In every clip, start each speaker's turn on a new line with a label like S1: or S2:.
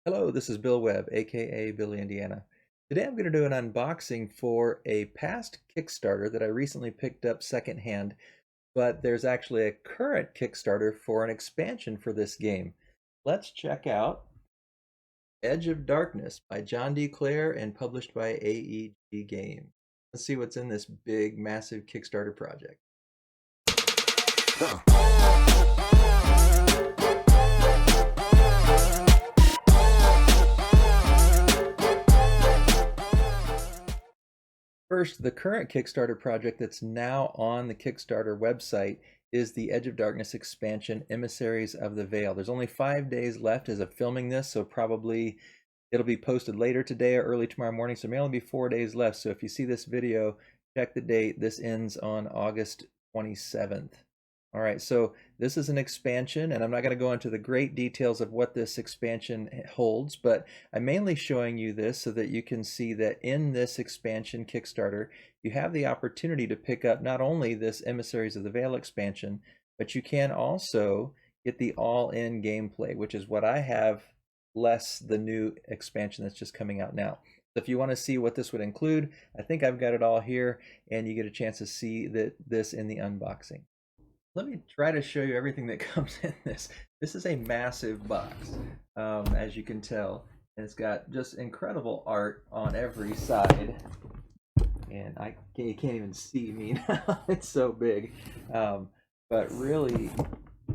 S1: Hello, this is Bill Webb, aka Billy Indiana. Today I'm going to do an unboxing for a past Kickstarter that I recently picked up secondhand, but there's actually a current Kickstarter for an expansion for this game. Let's check out Edge of Darkness by John D. Clare and published by AEG Game. Let's see what's in this big, massive Kickstarter project. First, the current Kickstarter project that's now on the Kickstarter website is the Edge of Darkness expansion, Emissaries of the Vale. There's only 5 days left as of filming this, so probably it'll be posted later today or early tomorrow morning, so it may only be 4 days left. So if you see this video, check the date. This ends on August 27th. All right, so this is an expansion, and I'm not going to go into the great details of what this expansion holds, but I'm mainly showing you this so that you can see that in this expansion Kickstarter, you have the opportunity to pick up not only this Emissaries of the Vale expansion, but you can also get the all-in gameplay, which is what I have, less the new expansion that's just coming out now. So if you want to see what this would include, I think I've got it all here, and you get a chance to see this in the unboxing. Let me try to show you everything that comes in this. This is a massive box, as you can tell. And it's got just incredible art on every side. And you can't even see me now. It's so big. But really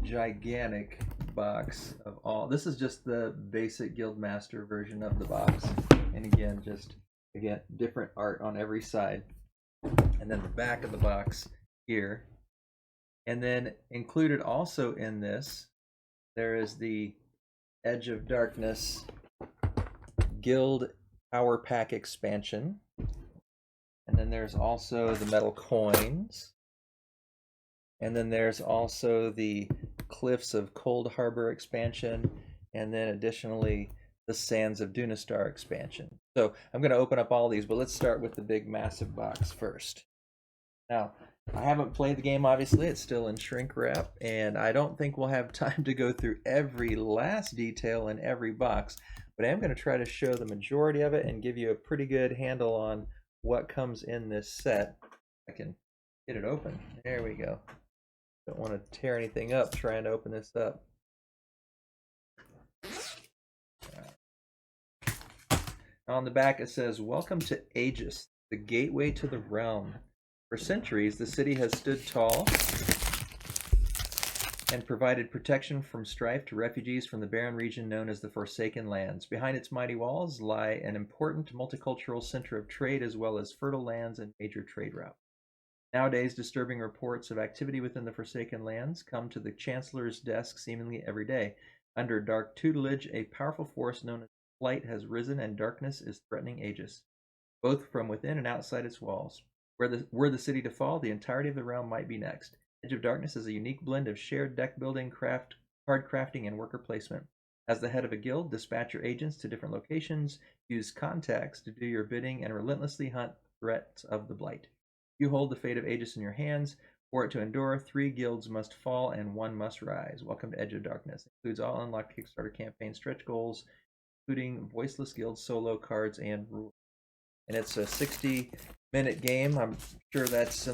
S1: gigantic box of all. This is just the basic Guildmaster version of the box. And again, different art on every side. And then the back of the box here. And then included also in this, there is the Edge of Darkness Guild Power Pack expansion. And then there's also the metal coins. And then there's also the Cliffs of Coldharbor expansion. And then additionally, the Sands of Dunestar expansion. So I'm going to open up all these, but let's start with the big massive box first. Now, I haven't played the game, obviously. It's still in shrink wrap, and I don't think we'll have time to go through every last detail in every box, but I am going to try to show the majority of it and give you a pretty good handle on what comes in this set. I can get it open. There we go. Don't want to tear anything up trying to open this up. On the back it says, "Welcome to Aegis, the gateway to the realm. For centuries, the city has stood tall and provided protection from strife to refugees from the barren region known as the Forsaken Lands. Behind its mighty walls lie an important multicultural center of trade as well as fertile lands and major trade routes. Nowadays, disturbing reports of activity within the Forsaken Lands come to the Chancellor's desk seemingly every day. Under dark tutelage, a powerful force known as Light has risen and darkness is threatening Aegis, both from within and outside its walls. Were the city to fall, the entirety of the realm might be next. Edge of Darkness is a unique blend of shared deck building, card crafting, and worker placement. As the head of a guild, dispatch your agents to different locations, use contacts to do your bidding, and relentlessly hunt threats of the Blight. You hold the fate of Aegis in your hands. For it to endure, 3 guilds must fall and 1 must rise. Welcome to Edge of Darkness. It includes all unlocked Kickstarter campaign stretch goals, including voiceless guild solo cards and rules. And it's a 60-minute game. I'm sure that's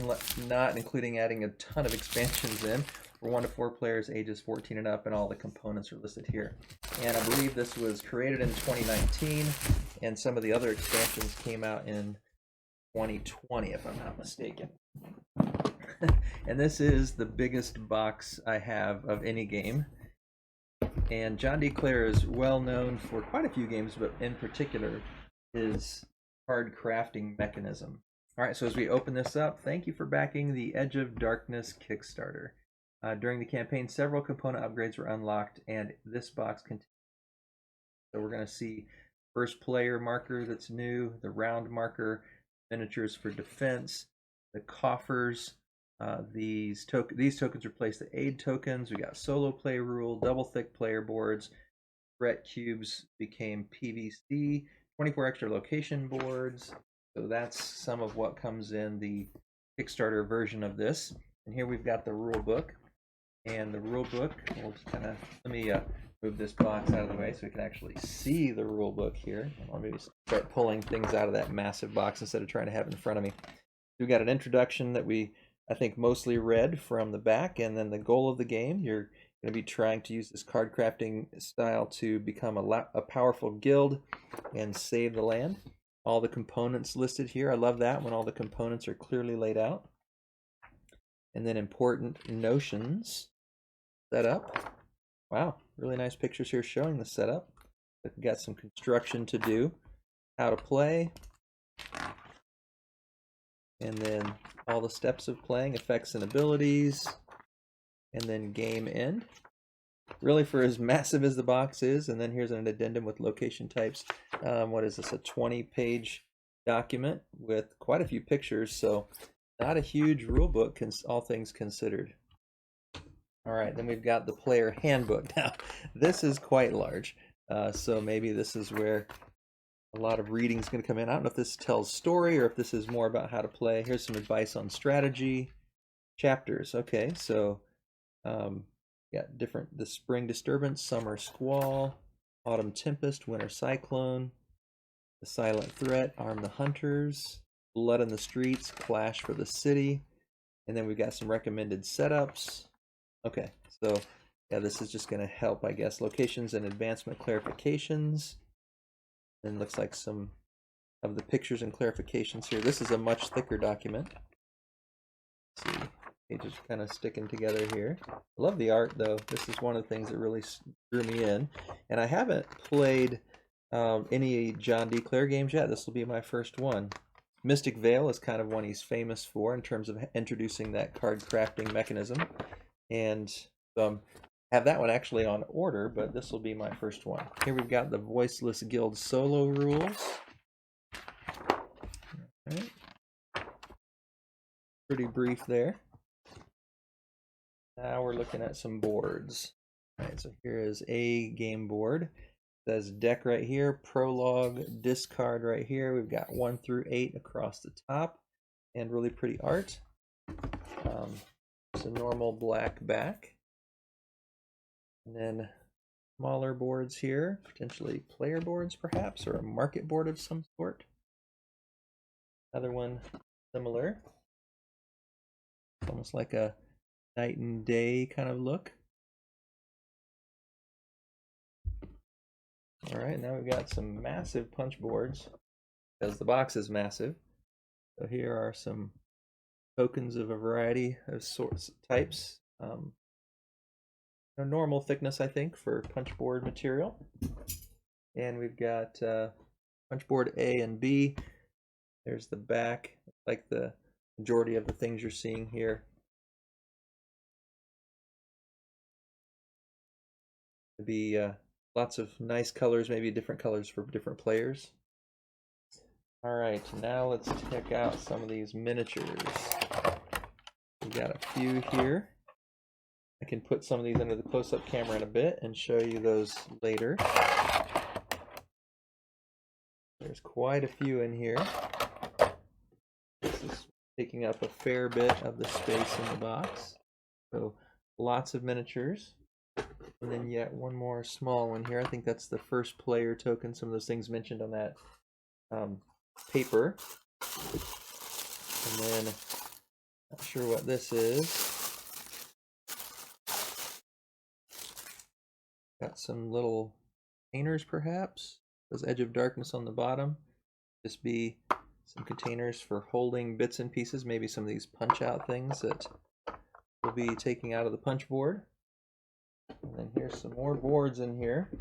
S1: not including adding a ton of expansions in. For 1 to 4 players, ages 14 and up, and all the components are listed here. And I believe this was created in 2019, and some of the other expansions came out in 2020, if I'm not mistaken. And this is the biggest box I have of any game. And John D. Clare is well known for quite a few games, but in particular his card crafting mechanism. All right, so as we open this up, thank you for backing the Edge of Darkness Kickstarter. During the campaign, several component upgrades were unlocked, and this box continues. So we're going to see first player marker that's new, the round marker, miniatures for defense, the coffers. These tokens replace the aid tokens. We got solo play rule, double thick player boards. Threat cubes became PVC. 24 extra location boards. So that's some of what comes in the Kickstarter version of this. And here we've got the rule book. And the rule book, we'll just let me Move this box out of the way so we can actually see the rule book here. I'll maybe start pulling things out of that massive box instead of trying to have it in front of me. We've got an introduction that I think mostly read from the back, and then the goal of the game. You're going to be trying to use this card crafting style to become a powerful guild and save the land. All the components listed here. I love that when all the components are clearly laid out. And then important notions set up. Wow, really nice pictures here showing the setup. We've got some construction to do, how to play, and then all the steps of playing, effects and abilities, and then game end. Really, for as massive as the box is, and then here's an addendum with location types. What is this, a 20-page document with quite a few pictures, so not a huge rule book, all things considered. All right, then we've got the player handbook. Now, this is quite large, so maybe this is where a lot of reading is going to come in. I don't know if this tells story or if this is more about how to play. Here's some advice on strategy. Chapters, okay, so got different, the spring disturbance, summer squall, autumn tempest, winter cyclone, the silent threat, arm the hunters, blood in the streets, clash for the city, and then we've got some recommended setups. Okay, so yeah, this is just going to help, I guess. Locations and advancement clarifications. And looks like some of the pictures and clarifications here. This is a much thicker document. Let's see, pages are kind of sticking together here. I love the art, though. This is one of the things that really drew me in. And I haven't played any John D. Clair games yet. This will be my first one. Mystic Vale is kind of one he's famous for in terms of introducing that card crafting mechanism. And have that one actually on order, but this will be my first one. Here we've got the Voiceless Guild solo rules. Right. Pretty brief there. Now we're looking at some boards. All right, so here is a game board. It says deck right here, prologue, discard right here. We've got 1 through 8 across the top, and really pretty art. It's a normal black back. And then smaller boards here, potentially player boards perhaps, or a market board of some sort. Another one similar. It's almost like a night and day kind of look. All right, now we've got some massive punch boards because the box is massive. So here are some tokens of a variety of sorts, types. A normal thickness, I think, for punch board material. And we've got punch board A and B. There's the back, like the majority of the things you're seeing here. There'll be lots of nice colors, maybe different colors for different players. All right, now let's check out some of these miniatures. We've got a few here. I can put some of these under the close-up camera in a bit and show you those later. There's quite a few in here. This is taking up a fair bit of the space in the box. So lots of miniatures. And then yet one more small one here. I think that's the first player token, some of those things mentioned on that paper. And then, not sure what this is. Got some little containers perhaps. Those Edge of Darkness on the bottom. Just be some containers for holding bits and pieces, maybe some of these punch out things that we'll be taking out of the punch board. And then here's some more boards in here.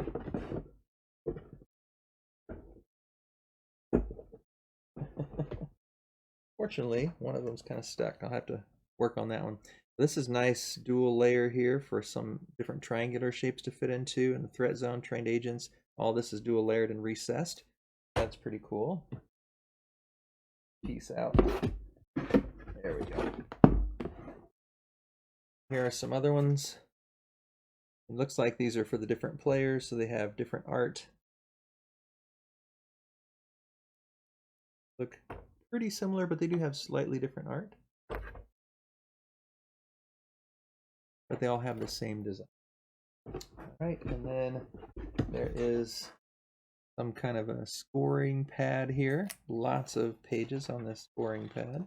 S1: Fortunately, one of them's kind of stuck. I'll have to work on that one. This is nice dual layer here for some different triangular shapes to fit into, and the threat zone, trained agents. All this is dual layered and recessed. That's pretty cool. Piece out. There we go. Here are some other ones. It looks like these are for the different players, so they have different art. Look pretty similar, but they do have slightly different art. But they all have the same design. All right, and then there is some kind of a scoring pad here. Lots of pages on this scoring pad.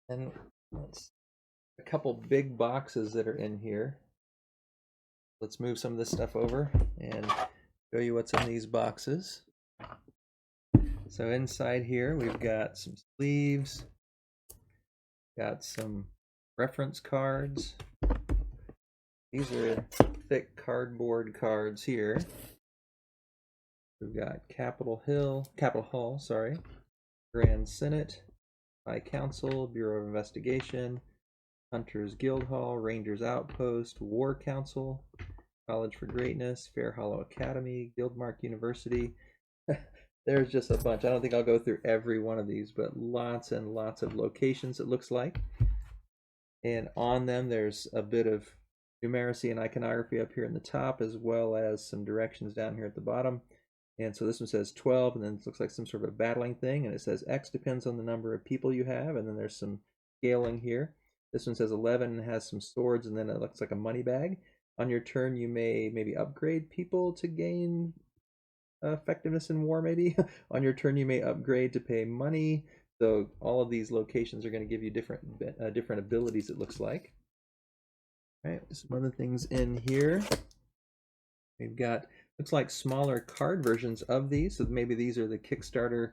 S1: And a couple big boxes that are in here. Let's move some of this stuff over and show you what's in these boxes. So inside here we've got some sleeves, got some reference cards. These are thick cardboard cards here. We've got Capitol Hall, sorry, Grand Senate, High Council, Bureau of Investigation, Hunters Guild Hall, Rangers Outpost, War Council, College for Greatness, Fair Hollow Academy, Guildmark University. There's just a bunch. I don't think I'll go through every one of these, but lots and lots of locations, it looks like. And on them, there's a bit of numeracy and iconography up here in the top, as well as some directions down here at the bottom. And so this one says 12, and then it looks like some sort of a battling thing, and it says X depends on the number of people you have, and then there's some scaling here. This one says 11 and has some swords, and then it looks like a money bag. On your turn, you may maybe upgrade people to gain effectiveness in war, maybe. On your turn, you may upgrade to pay money. So all of these locations are going to give you different abilities, it looks like. All right, some other things in here. We've got, looks like smaller card versions of these. So maybe these are the Kickstarter,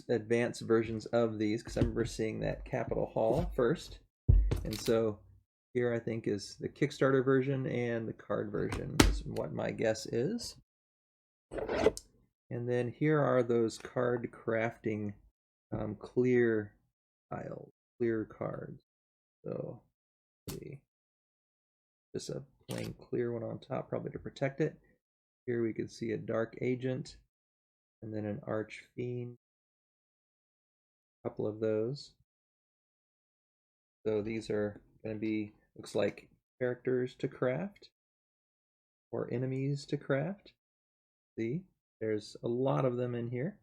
S1: advanced versions of these, because I remember seeing that Capitol Hall first. And so here I think is the Kickstarter version and the card version is what my guess is. And then here are those card crafting clear tiles, clear cards. So just a plain clear one on top, probably to protect it. Here we can see a dark agent and then an arch fiend. A couple of those. So these are going to be, looks like characters to craft or enemies to craft. See, there's a lot of them in here.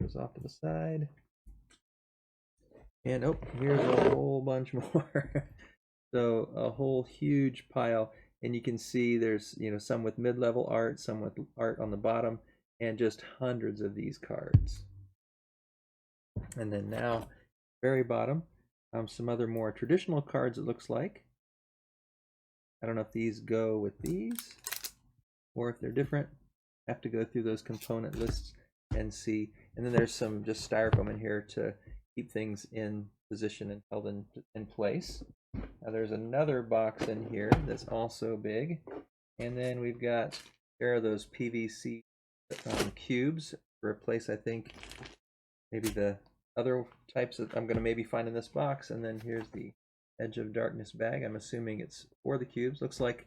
S1: Goes off to the side. And oh, here's a whole bunch more. So a whole huge pile, and you can see there's some with mid-level art, some with art on the bottom, and just hundreds of these cards. And then now, very bottom, some other more traditional cards, it looks like. I don't know if these go with these or if they're different. I have to go through those component lists and see. And then there's some just styrofoam in here to keep things in position and held in place. Now there's another box in here that's also big. And then we've got, there are those PVC cubes to replace, I think, maybe the other types that I'm going to maybe find in this box. And then here's the Edge of Darkness bag. I'm assuming it's for the cubes. Looks like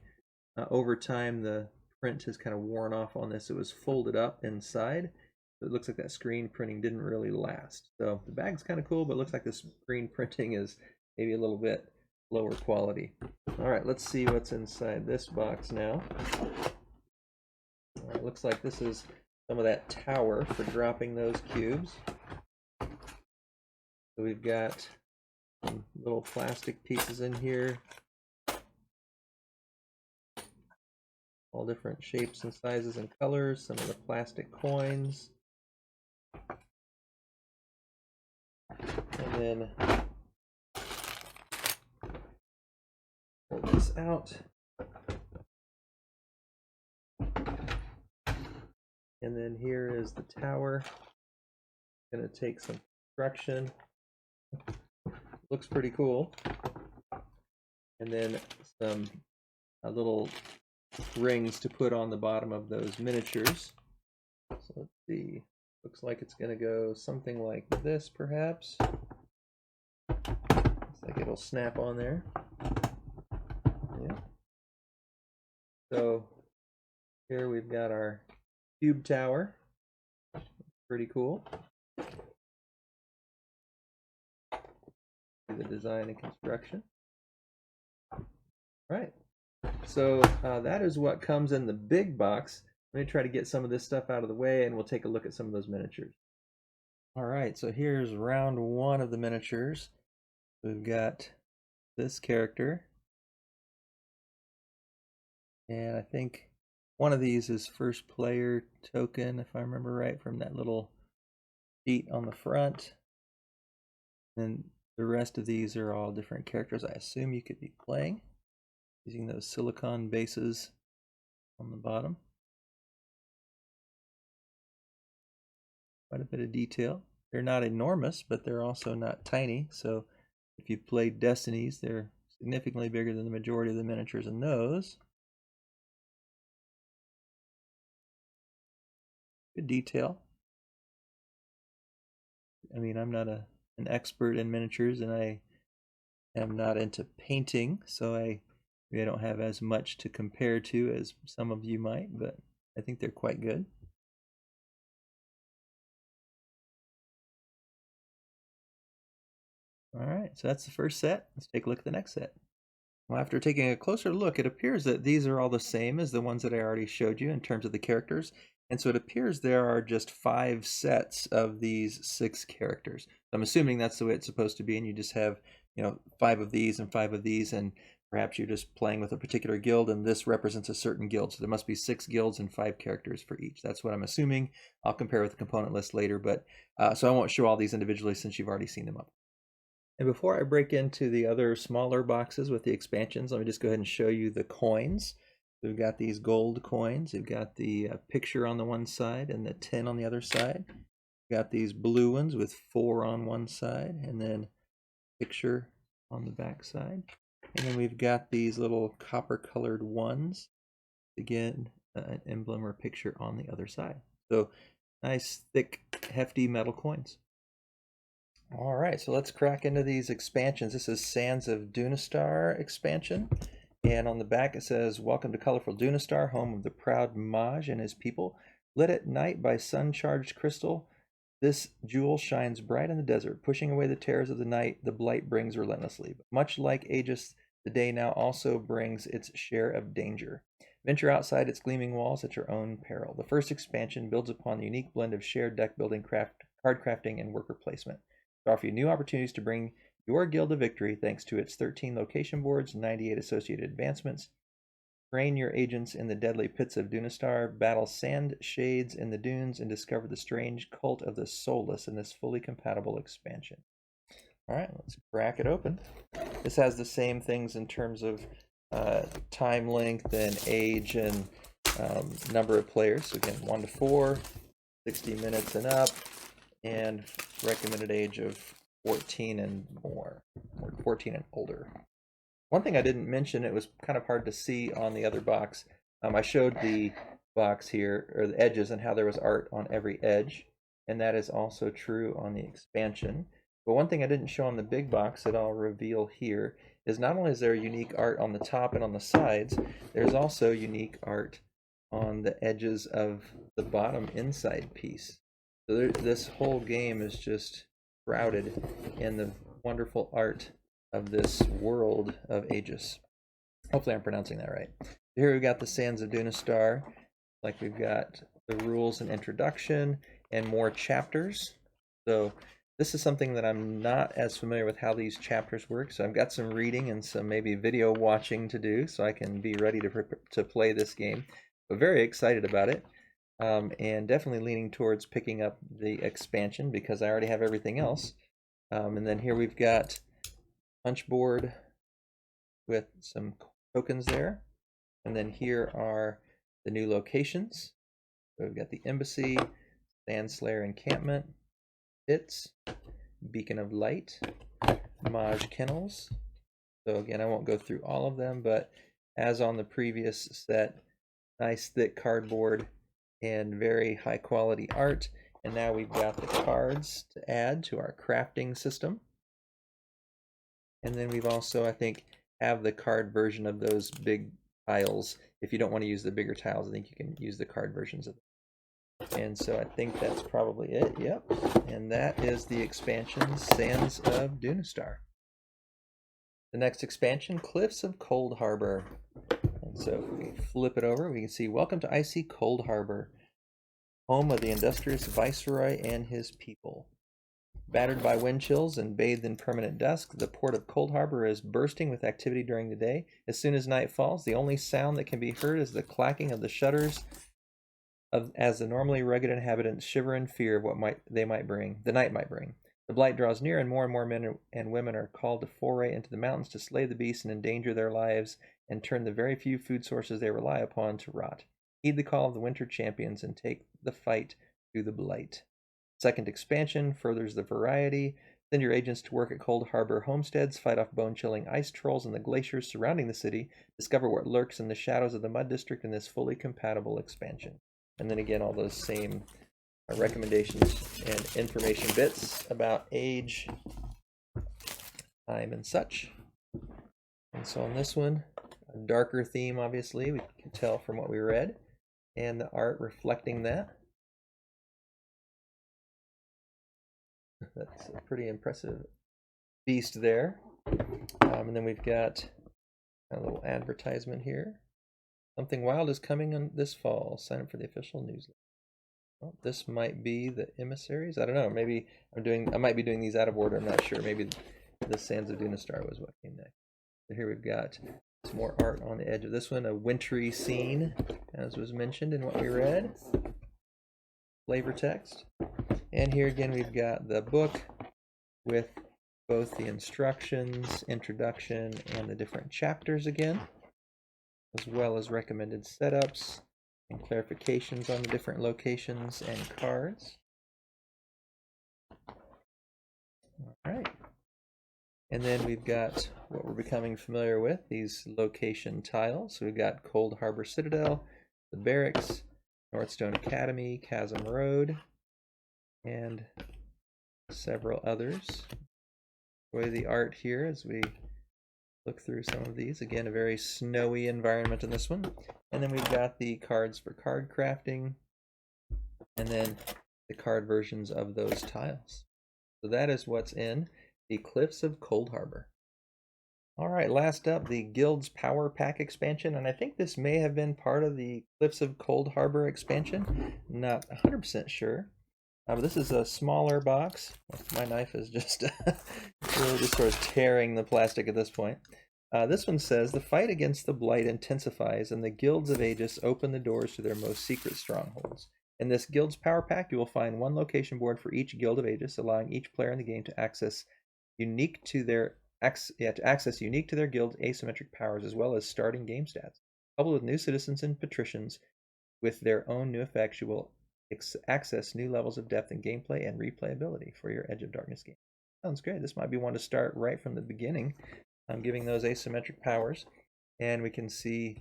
S1: over time the print has kind of worn off on this. It was folded up inside. So it looks like that screen printing didn't really last. So the bag's kind of cool, but it looks like the screen printing is maybe a little bit lower quality. All right, let's see what's inside this box now. All right, looks like this is some of that tower for dropping those cubes. So we've got some little plastic pieces in here, all different shapes and sizes and colors, some of the plastic coins, and then pull this out, and then here is the tower. I'm going to take some construction. Looks pretty cool. And then some little rings to put on the bottom of those miniatures. So let's see. Looks like it's going to go something like this, perhaps. Looks like it'll snap on there. Yeah. So here we've got our cube tower. Pretty cool. The design and construction. Right. So that is what comes in the big box. Let me try to get some of this stuff out of the way and we'll take a look at some of those miniatures. All right, so here's round one of the miniatures. We've got this character, and I think one of these is first player token, if I remember right, from that little sheet on the front. And the rest of these are all different characters I assume you could be playing using those silicone bases on the bottom. Quite a bit of detail. They're not enormous, but they're also not tiny. So if you've played Destinies, they're significantly bigger than the majority of the miniatures in those. Good detail. I mean, I'm not an expert in miniatures, and I am not into painting, so I don't have as much to compare to as some of you might, but I think they're quite good. All right, so that's the first set. Let's take a look at the next set. Well, after taking a closer look, it appears that these are all the same as the ones that I already showed you in terms of the characters. And so it appears there are just 5 sets of these 6 characters. I'm assuming that's the way it's supposed to be, and you just have, 5 of these and 5 of these, and perhaps you're just playing with a particular guild, and this represents a certain guild. So there must be 6 guilds and 5 characters for each. That's what I'm assuming. I'll compare with the component list later, but so I won't show all these individually since you've already seen them up. And before I break into the other smaller boxes with the expansions, let me just go ahead and show you the coins. We've got these gold coins. We've got the picture on the one side and the 10 on the other side. We've got these blue ones with 4 on one side and then picture on the back side. And then we've got these little copper colored ones. Again, an emblem or picture on the other side. So nice, thick, hefty metal coins. All right, so let's crack into these expansions. This is Sands of Dunestar expansion. And on the back it says, "Welcome to colorful Dunestar, home of the proud Maj and his people. Lit at night by sun-charged crystal, this jewel shines bright in the desert, pushing away the terrors of the night the blight brings relentlessly. But much like Aegis, the day now also brings its share of danger. Venture outside its gleaming walls at your own peril. The first expansion builds upon the unique blend of shared deck building, card crafting, and worker placement. To offer you new opportunities to bring your guild to victory thanks to its 13 location boards, 98 associated advancements. Train your agents in the deadly pits of Dunestar, battle sand shades in the dunes, and discover the strange cult of the soulless in this fully compatible expansion." All right, let's crack it open. This has the same things in terms of time length and age and number of players. So again, 1 to 4, 60 minutes and up, and recommended age of 14 and more, or 14 and older. One thing I didn't mention, it was kind of hard to see on the other box. I showed the box here, or the edges, and how there was art on every edge, and that is also true on the expansion. But one thing I didn't show on the big box that I'll reveal here is not only is there unique art on the top and on the sides, there's also unique art on the edges of the bottom inside piece. So this whole game is just shrouded in the wonderful art of this world of Aegis. Hopefully I'm pronouncing that right. Here we've got the Sands of Dunestar. Like we've got the rules and introduction and more chapters. So this is something that I'm not as familiar with how these chapters work. So I've got some reading and some maybe video watching to do so I can be ready to play this game. But very excited about it. And definitely leaning towards picking up the expansion because I already have everything else. And then here we've got punch board with some tokens there. And then here are the new locations. So we've got the Embassy, Sandslayer Encampment, Pits, Beacon of Light, Maj Kennels. So again, I won't go through all of them, but as on the previous set, nice thick cardboard and very high quality art. And now we've got the cards to add to our crafting system. And then we've also, I think, have the card version of those big tiles. If you don't want to use the bigger tiles, I think you can use the card versions of them. And so I think that's probably it. Yep. And that is the expansion Sands of Dunestar. The next expansion, Cliffs of Coldharbor. And so if we flip it over, we can see, "Welcome to icy Coldharbor, home of the industrious Viceroy and his people. Battered by wind chills and bathed in permanent dusk, the port of Coldharbor is bursting with activity during the day. As soon as night falls, the only sound that can be heard is the clacking of the shutters as the normally rugged inhabitants shiver in fear of what the night might bring. The blight draws near, and more men and women are called to foray into the mountains to slay the beasts and endanger their lives and turn the very few food sources they rely upon to rot. Heed the call of the winter champions and take the fight through the blight. Second expansion furthers the variety. Send your agents to work at Coldharbor homesteads, fight off bone-chilling ice trolls in the glaciers surrounding the city, discover what lurks in the shadows of the Mud District in this fully compatible expansion. And then again, all those same recommendations and information bits about age, time, and such. And so on this one, a darker theme, obviously, we can tell from what we read, and the art reflecting that. That's a pretty impressive beast there. And then we've got a little advertisement here. Something wild is coming on this fall. Sign up for the official newsletter. Well, this might be the Emissaries. I don't know. Maybe I might be doing these out of order. I'm not sure. Maybe the Sands of Dunestar was what came next. So here we've got some more art on the edge of this one. A wintry scene, as was mentioned in what we read. Flavor text. And here again we've got the book with both the instructions, introduction, and the different chapters again, as well as recommended setups and clarifications on the different locations and cards. All right. And then we've got what we're becoming familiar with, these location tiles. So we've got Coldharbor Citadel, the Barracks, Northstone Academy, Chasm Road, and several others. Enjoy the art here as we look through some of these. Again, a very snowy environment in this one. And then we've got the cards for card crafting, and then the card versions of those tiles. So that is what's in the Cliffs of Coldharbor. All right, last up, the Guild's Power Pack expansion, and I think this may have been part of the Cliffs of Coldharbor expansion. Not 100% sure. But this is a smaller box. My knife is just really just sort of tearing the plastic at this point. This one says, the fight against the blight intensifies and the guilds of Aegis open the doors to their most secret strongholds. In this Guild's Power Pack, you will find one location board for each Guild of Aegis, allowing each player in the game to access unique to their guild's asymmetric powers, as well as starting game stats. Coupled with new citizens and patricians with their own new effects, you will access new levels of depth in gameplay and replayability for your Edge of Darkness game. Sounds great. This might be one to start right from the beginning. I'm giving those asymmetric powers, and we can see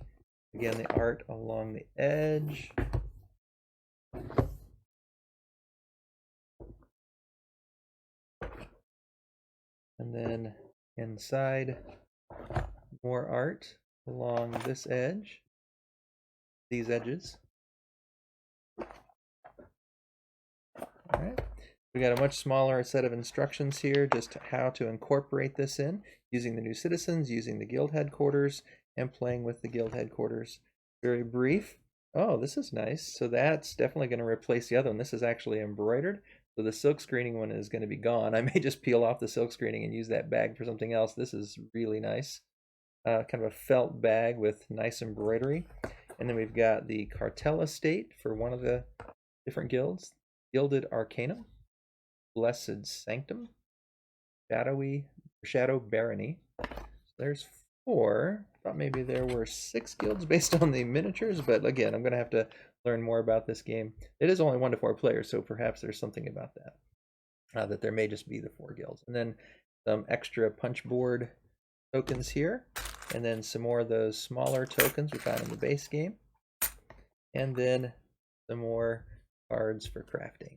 S1: again the art along the edge. And then inside, more art along this edge, these edges. All right, we got a much smaller set of instructions here, just how to incorporate this in, using the new citizens, using the guild headquarters, and playing with the guild headquarters. Very brief. Oh, this is nice. So that's definitely going to replace the other one. This is actually embroidered. So the silk screening one is going to be gone. I may just peel off the silk screening and use that bag for something else. This is really nice. Kind of a felt bag with nice embroidery. And then we've got the Cartel Estate for one of the different guilds. Gilded Arcanum, Blessed Sanctum, Shadow Barony. So there's 4. Thought maybe there were 6 guilds based on the miniatures, but again, I'm going to have to learn more about this game. It is only 1 to 4 players, so perhaps there's something about that. That there may just be the 4 guilds. And then some extra punch board tokens here, and then some more of those smaller tokens we found in the base game, and then some more cards for crafting.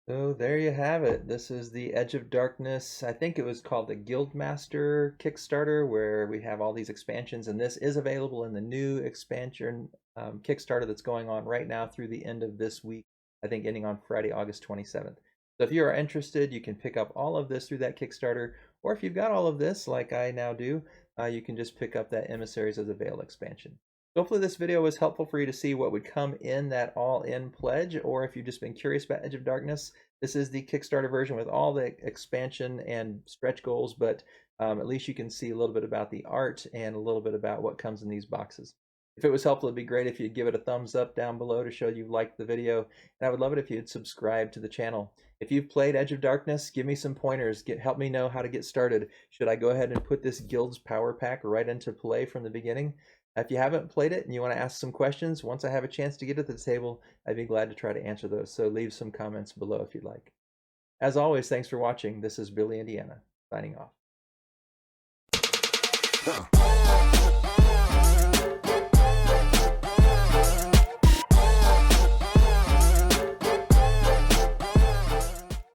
S1: So there you have it. This is the Edge of Darkness. I think it was called the Guildmaster Kickstarter, where we have all these expansions, and this is available in the new expansion Kickstarter that's going on right now through the end of this week, I think ending on Friday, August 27th. So if you are interested, you can pick up all of this through that Kickstarter, or if you've got all of this, like I now do, you can just pick up that Emissaries of the Vale expansion. Hopefully this video was helpful for you to see what would come in that all-in pledge, or if you've just been curious about Edge of Darkness, this is the Kickstarter version with all the expansion and stretch goals, but at least you can see a little bit about the art and a little bit about what comes in these boxes. If it was helpful, it'd be great if you'd give it a thumbs up down below to show you liked the video, and I would love it if you'd subscribe to the channel. If you've played Edge of Darkness, give me some pointers. Help me know how to get started. Should I go ahead and put this Guild's Power Pack right into play from the beginning? If you haven't played it and you want to ask some questions, once I have a chance to get at the table, I'd be glad to try to answer those. So leave some comments below if you'd like. As always, thanks for watching. This is Billy Indiana, signing off.